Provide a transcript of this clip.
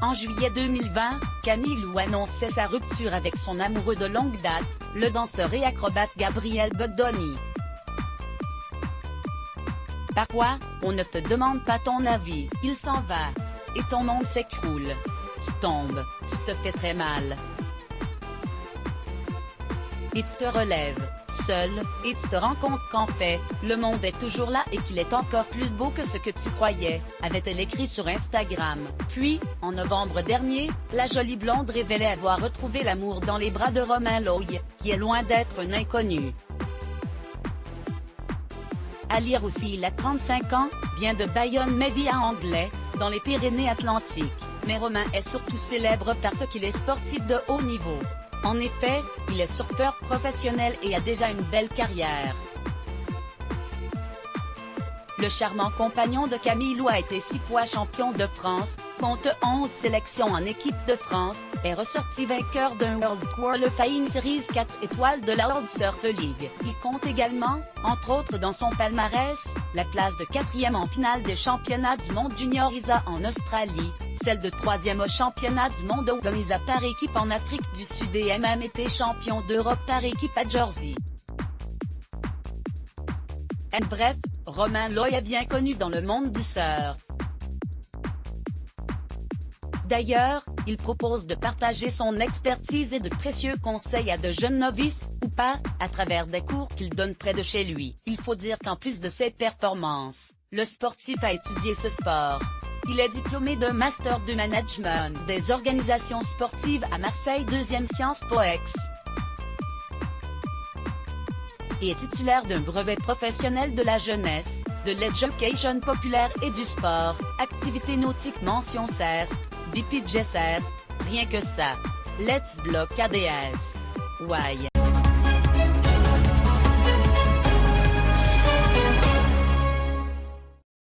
En juillet 2020, Camille Lou annonçait sa rupture avec son amoureux de longue date, le danseur et acrobate Gabriel Bugdoni. Par quoi, on ne te demande pas ton avis, il s'en va. Et ton monde s'écroule. Tu tombes, tu te fais très mal. Et tu te relèves, seul, et tu te rends compte qu'en fait, le monde est toujours là et qu'il est encore plus beau que ce que tu croyais, avait-elle écrit sur Instagram. Puis, en novembre dernier, la jolie blonde révélait avoir retrouvé l'amour dans les bras de Romain Loy, qui est loin d'être un inconnu. À lire aussi, il a 35 ans, vient de Bayonne mais vit à Anglais, dans les Pyrénées-Atlantiques, mais Romain est surtout célèbre parce qu'il est sportif de haut niveau. En effet, il est surfeur professionnel et a déjà une belle carrière. Le charmant compagnon de Camille Lou a été 6 fois champion de France, compte 11 sélections en équipe de France, est ressorti vainqueur d'un World Qualifying Series 4 étoiles de la World Surf League. Il compte également, entre autres dans son palmarès, la place de 4e en finale des championnats du monde Junior ISA en Australie, celle de 3e au championnat du monde Open ISA par équipe en Afrique du Sud et a même été champion d'Europe par équipe à Jersey. Bref, Romain Loy est bien connu dans le monde du surf. D'ailleurs, il propose de partager son expertise et de précieux conseils à de jeunes novices, ou pas, à travers des cours qu'il donne près de chez lui. Il faut dire qu'en plus de ses performances, le sportif a étudié ce sport. Il est diplômé d'un master de management des organisations sportives à Marseille 2e Sciences Po Ex. Et est titulaire d'un brevet professionnel de la jeunesse, de l'éducation populaire et du sport, activité nautique mention surf, BPJ surf, rien que ça. Let's block ADS. Why?